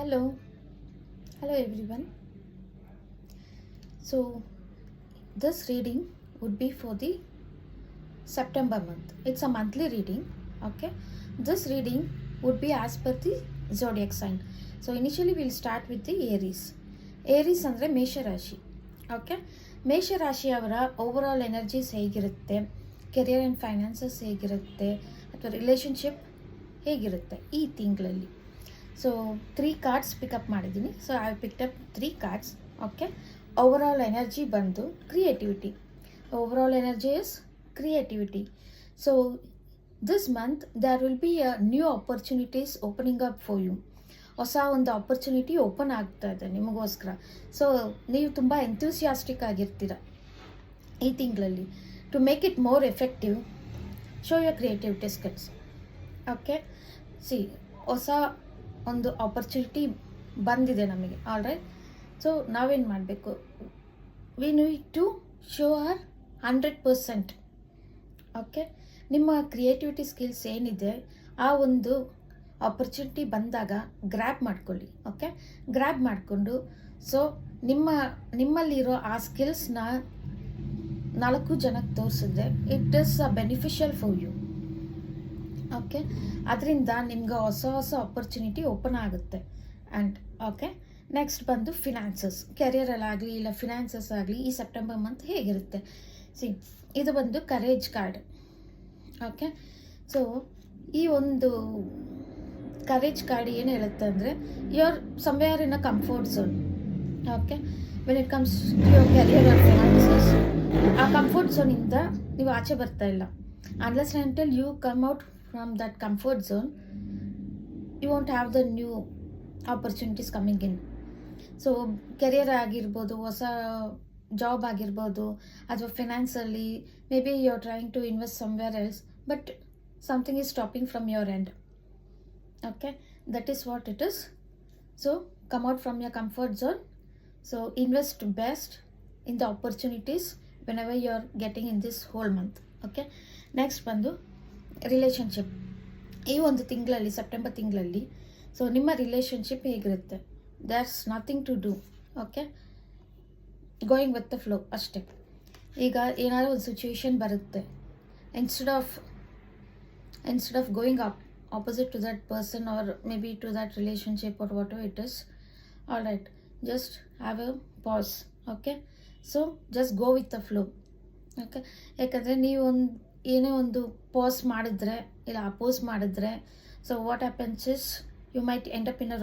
Hello, hello everyone. So, this reading would be for the September month. It's a monthly reading. Okay, this reading would be as per the zodiac sign. So, initially we'll start with the Aries. Aries ಅಂದರೆ ಮೇಷರಾಶಿ. Okay, ಮೇಷರಾಶಿಯವರ overall energies ಹೇಗಿರುತ್ತೆ, career and finances ಹೇಗಿರುತ್ತೆ, ಅಥವಾ relationship ಹೇಗಿರುತ್ತೆ ಈ ತಿಂಗಳಲ್ಲಿ. So 3 cards pick up ಮಾಡಿದ್ದೀನಿ. So I picked up 3 cards. Okay, overall energy ಬಂದು creativity. Overall energy is creativity. So this month there will be a new opportunities opening up for you. ಹೊಸ ಒಂದು opportunity open ಆಗ್ತಾ ಇದೆ ನಿಮಗೋಸ್ಕರ. So ನೀವು ತುಂಬ enthusiastic ಆಗಿರ್ತೀರ ಈ ತಿಂಗಳಲ್ಲಿ. To make it more effective, show your creativity skills. Okay, ಸಿ ಹೊಸ ಒಂದು ಆಪರ್ಚುನಿಟಿ ಬಂದಿದೆ ನಮಗೆ. ಆಲ್ ರೈಟ್, ಸೊ ನಾವೇನು ಮಾಡಬೇಕು, we need to show our 100%. Okay, ನಿಮ್ಮ ಕ್ರಿಯೇಟಿವಿಟಿ ಸ್ಕಿಲ್ಸ್ ಏನಿದೆ ಆ ಒಂದು ಆಪರ್ಚುನಿಟಿ ಬಂದಾಗ ಗ್ರ್ಯಾಬ್ ಮಾಡ್ಕೊಳ್ಳಿ. ಓಕೆ, ಗ್ರ್ಯಾಬ್ ಮಾಡಿಕೊಂಡು ಸೊ ನಿಮ್ಮಲ್ಲಿರೋ ಆ ಸ್ಕಿಲ್ಸ್ನ 4 ಜನಕ್ಕೆ ತೋರಿಸಿದ್ರೆ it is a beneficial for you. Okay, ಅದರಿಂದ ನಿಮ್ಗೆ ಹೊಸ ಹೊಸ ಆಪರ್ಚುನಿಟಿ ಓಪನ್ ಆಗುತ್ತೆ. ಆ್ಯಂಡ್ ಓಕೆ, ನೆಕ್ಸ್ಟ್ ಬಂದು ಫಿನಾನ್ಸಸ್, ಕೆರಿಯರಲ್ಲಾಗಲಿ ಇಲ್ಲ ಫಿನಾನ್ಸಸ್ ಆಗಲಿ ಈ ಸೆಪ್ಟೆಂಬರ್ ಮಂತ್ ಹೇಗಿರುತ್ತೆ. ಸಿ, ಇದು ಬಂದು ಕರೇಜ್ ಕಾರ್ಡ್. ಓಕೆ, ಸೊ ಈ ಒಂದು ಕರೇಜ್ ಕಾರ್ಡ್ ಏನು ಹೇಳುತ್ತೆ ಅಂದರೆ you are somewhere in a comfort zone. Okay, when it comes to your career or finances, ಆ ಕಂಫರ್ಟ್ ಝೋನಿಂದ ನೀವು ಆಚೆ ಬರ್ತಾ ಇಲ್ಲ. Unless and until you come out from that comfort zone, you want have the new opportunities coming in. So career ಆಗಿರ್ಬೋದು, ಹೊಸ job ಆಗಿರ್ಬೋದು, ಅಥವಾ financially maybe you are trying to invest somewhere else, but something is stopping from your end. Okay, that is what it is. So come out from your comfort zone. So invest best in the opportunities whenever you are getting in this whole month. Okay, next ಬಂದು relationship. ಈ ಒಂದು ತಿಂಗಳಲ್ಲಿ, September ತಿಂಗಳಲ್ಲಿ so ನಿಮ್ಮ relationship ಹೇಗಿರುತ್ತೆ, there's nothing to do. Okay, going with the flow ಅಷ್ಟೇ. ಈಗ ಏನಾದರೂ ಒಂದು ಸಿಚುವೇಶನ್ ಬರುತ್ತೆ, instead of going up opposite to that person or maybe to that relationship or whatever it is, all right, just have a pause. Okay, so just go with the flow. Okay, ಯಾಕಂದರೆ ನೀವು ಏನೇ ಒಂದು pass ಮಾಡಿದ್ರೆ ಇಲ್ಲ oppose ಮಾಡಿದ್ರೆ, so what happens is you might end up in a wrong